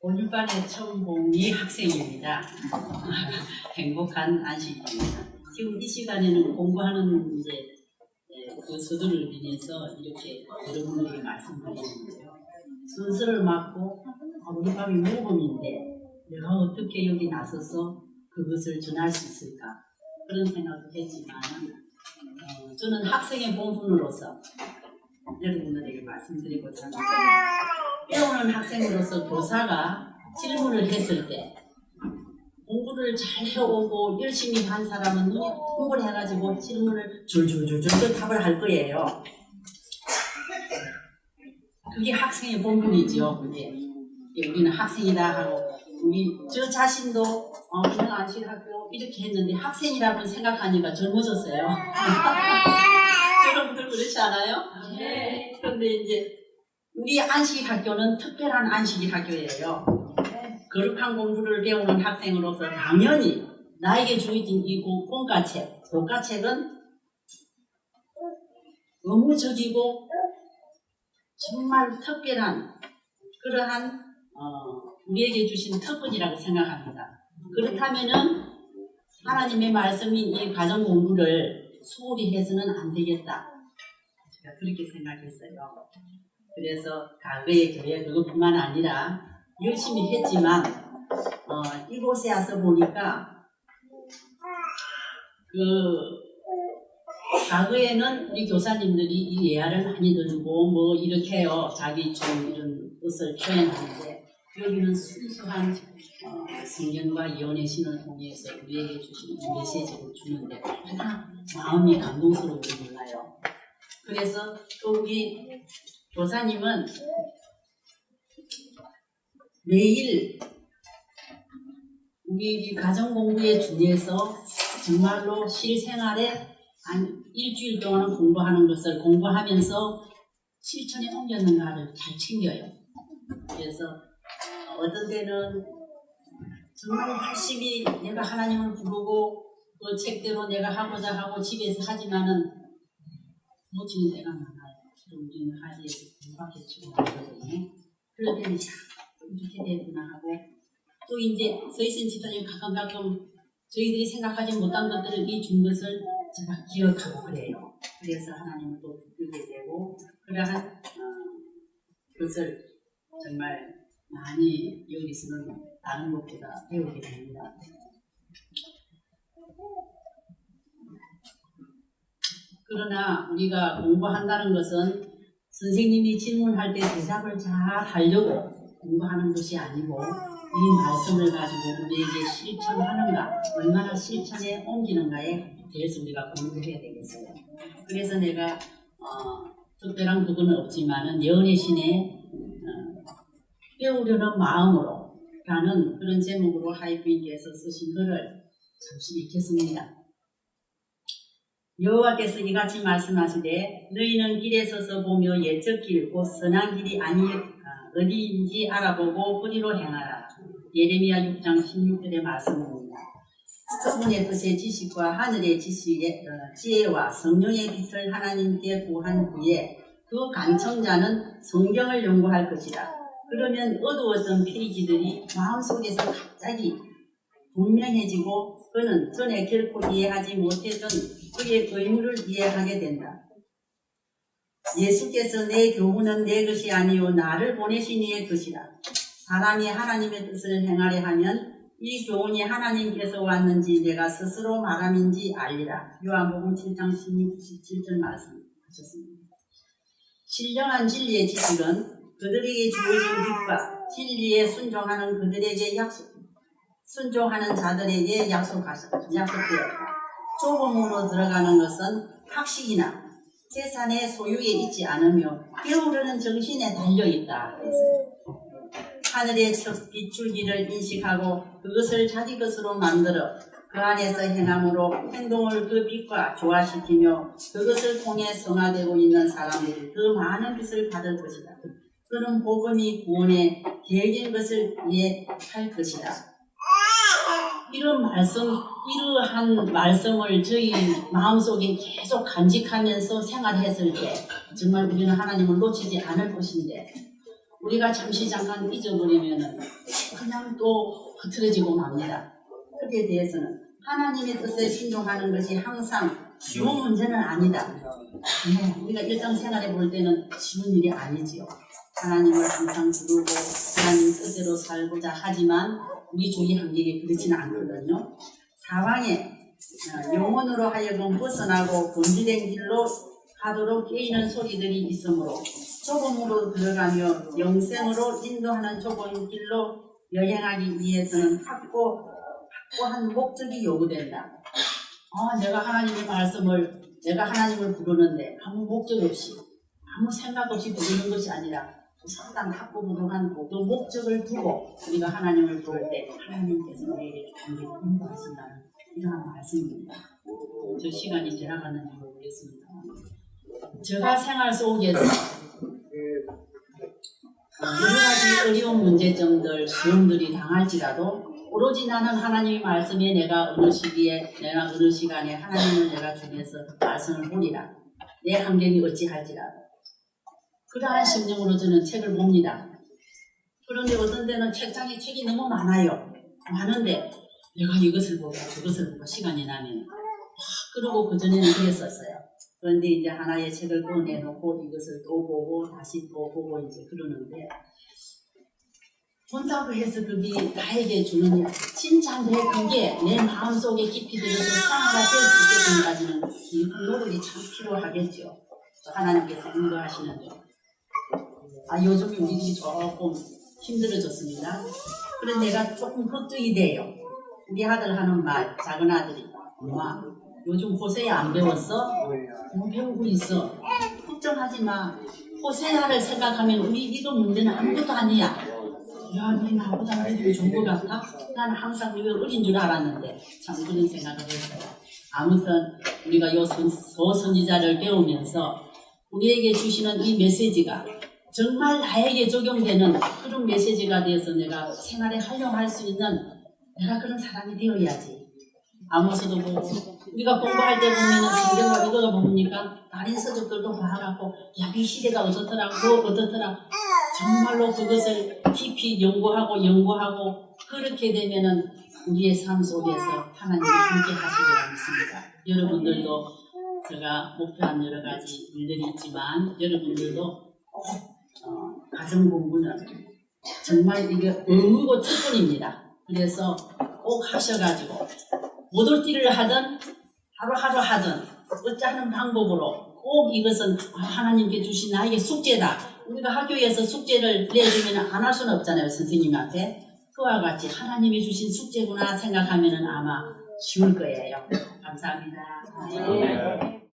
올반에 처음 본 이 학생입니다. 행복한 안식입니다. 지금 이 시간에는 공부하는 그 서두를 인해서 이렇게 여러분에게 말씀드리는데요. 순서를 맡고 우리 밤이 모범인데 내가 어떻게 여기 나서서 그것을 전할 수 있을까 그런 생각도 했지만 저는 학생의 본분으로서 여러분들에게 말씀드리고자 합니다. 배우는 학생으로서 교사가 질문을 했을 때 공부를 잘 해오고 열심히 한 사람은 눈이 흥분해가지고 질문을 줄줄줄줄 답을 할 거예요. 그게 학생의 본분이죠. 그게 우리는 학생이다 하고 우리 저 자신도 그냥 안식학교 이렇게 했는데 학생이라고 생각하니까 젊어졌어요. 여러분들 그렇지 않아요? 네. 그런데 이제 우리 안식학교는 특별한 안식학교예요. 거룩한 공부를 배우는 학생으로서 당연히 나에게 주어진 이 공과책, 교과책은 의무적이고 정말 특별한 그러한 우리에게 주신 특권이라고 생각합니다. 그렇다면은 하나님의 말씀인 이 가정 공부를 소홀히 해서는 안 되겠다. 제가 그렇게 생각했어요. 그래서 과거의 교회 그것뿐만 아니라 열심히 했지만 이곳에 와서 보니까 과거에는 우리 교사님들이 이 예화를 많이 들고 뭐 이렇게요 자기 좀 이런 뜻을 표현하는데 여기는 순수한 성경과 예언의 신을 통해서 우리에게 주신 메시지를 주는데 마음이 감동스러운지 몰라요. 그래서 또 우리 교사님은 매일 우리 가정 공부에 준해서 정말로 실생활에 한 일주일 동안 공부하는 것을 공부하면서 실천에 옮겼는가를 잘 챙겨요. 그래서 어떤 때는 정말 열심히 내가 하나님을 부르고 그 책대로 내가 하고자 하고 집에서 하지만은 놓치는 때가 많아요. 우리는 하지에서 공부하겠지고 하거든요. 그럴 때는 이렇게 되구나 하고 또 이제 서희선 집사님 가끔 저희들이 생각하지 못한 것들을 준 것을 제가 기억하고 그래요. 그래서 하나님을 또 붙들게 되고 그러한 것을 정말 많이 여기서는 다른 것보다 배우게 됩니다. 그러나 우리가 공부한다는 것은 선생님이 질문할 때 대답을 잘 하려고 공부하는 것이 아니고 이 말씀을 가지고 우리에게 실천하는가, 얼마나 실천에 옮기는가에 대해서 우리가 공부해야 되겠어요. 그래서 내가 특별한 그건 없지만은 예언의 신에 배우려는 마음으로 라는 그런 제목으로 하이프인께서 쓰신 글을 잠시 읽겠습니다. 여호와께서 이같이 말씀하시되 너희는 길에 서서 보며 옛적 길 곧 선한 길이 어디인지 알아보고 그리로 행하라. 예레미야 6장 16절의 말씀입니다. 그분의 뜻의 지식과 하늘의 지혜와 성령의 빛을 하나님께 구한 후에 그 간청자는 성경을 연구할 것이다. 그러면 어두웠던 페이지들이 마음속에서 갑자기 분명해지고 그는 전에 결코 이해하지 못했던 그의 의무를 이해하게 된다. 예수께서 내 교훈은 내 것이 아니요 나를 보내신 이의 것이라. 사람이 하나님의 뜻을 행하려 하면 이 교훈이 하나님께서 왔는지 내가 스스로 말함인지 알리라. 요한복음 7장 17절 말씀하셨습니다. 신령한 진리의 지식은 그들에게 주어진 빛과 진리에 순종하는 순종하는 자들에게 약속되었다. 좁음으로 들어가는 것은 학식이나 재산의 소유에 있지 않으며 배우려는 정신에 달려있다. 하늘의 첫 빛줄기를 인식하고 그것을 자기 것으로 만들어 그 안에서 행함으로 행동을 그 빛과 조화시키며 그것을 통해 성화되고 있는 사람들이 더 많은 빛을 받을 것이다. 그는 복음이 구원의 계획인 것을 이해할 것이다. 이러한 말씀을 저희 마음속에 계속 간직하면서 생활했을 때 정말 우리는 하나님을 놓치지 않을 것인데 우리가 잠시 잠깐 잊어버리면은 그냥 또 흐트러지고 맙니다. 그에 대해서는 하나님의 뜻에 순종하는 것이 항상 쉬운 문제는 아니다. 네, 우리가 일상생활에 볼 때는 쉬운 일이 아니지요. 하나님을 항상 부르고 하나님 뜻대로 살고자 하지만 우리 주위 환경이 그렇지는 않거든요. 사방에 영혼으로 하여금 벗어나고 본질된 길로 가도록 깨이는 소리들이 있으므로 좁음으로 들어가며 영생으로 인도하는 좁은 길로 여행하기 위해서는 확고한 목적이 요구된다. 내가 하나님을 부르는데 아무 목적 없이 아무 생각 없이 부르는 것이 아니라 상당 확고부동한 그 목적을 두고 우리가 하나님을 부를 때 하나님께서 우리에게 좋은 공부하신다는 이러한 말씀입니다. 저 시간이 지나갔는지 모르겠습니다. 제가 생활 속에서 여러 가지 어려운 문제점들, 시험들이 당할지라도 오로지 나는 하나님의 말씀에 내가 어느 시간에 하나님을 내가 중에서 말씀을 보리라. 내 환경이 어찌할지라도. 그러한 심령으로 저는 책을 봅니다. 그런데 어떤 때는 책장에 책이 너무 많아요. 많은데 내가 이것을 보고 저것을 보고 시간이 나면 그러고 그전에는 그랬었어요. 그런데 이제 하나의 책을 꺼내놓고 이것을 또 보고 다시 또 보고 이제 그러는데 본다고 해서 그게 나에게 주는 진짜 그게 내 마음속에 깊이 들어서 상하가 될 수 있게까지는 깊은 노력이 참 필요하겠죠. 하나님께서 인도하시는 요즘 우리들이 조금 힘들어졌습니다. 그래서 내가 조금 걱정이 돼요. 우리 아들 하는 말, 작은 아들이 엄마 요즘 호세야 안 배웠어? 배우고 있어. 걱정하지 마. 호세아를 생각하면 우리 이거 문제는 아무것도 아니야. 야, 니 나보다 그래도 좋은 것 같아? 나는 항상 이거 어린 줄 알았는데 참 그런 생각을 했어요. 아무튼 우리가 요 서선지자를 배우면서 우리에게 주시는 이 메시지가 정말 나에게 적용되는 그런 메시지가 되어서 내가 생활에 활용할 수 있는 내가 그런 사람이 되어야지. 아무서도 보고 우리가 공부할 때 보면은 성경을 이거가 뭡니까? 다른 서적들도 봐갖고 야, 이 시대가 어떻더라, 그거 어떻더라. 정말로 그것을 깊이 연구하고 그렇게 되면은 우리의 삶 속에서 하나님이 함께 하시리라 믿습니다. 여러분들도 제가 목표한 여러 가지 일들이 있지만 여러분들도 가정 공부는 정말 이게 의무고 특권입니다. 그래서 꼭 하셔가지고 모돌띠를 하든 하루하루 하든 어찌하는 방법으로 꼭 이것은 하나님께 주신 나에게 숙제다. 우리가 학교에서 숙제를 내주면 안 할 수는 없잖아요. 선생님한테. 그와 같이 하나님이 주신 숙제구나 생각하면 아마 쉬울 거예요. 감사합니다. 네.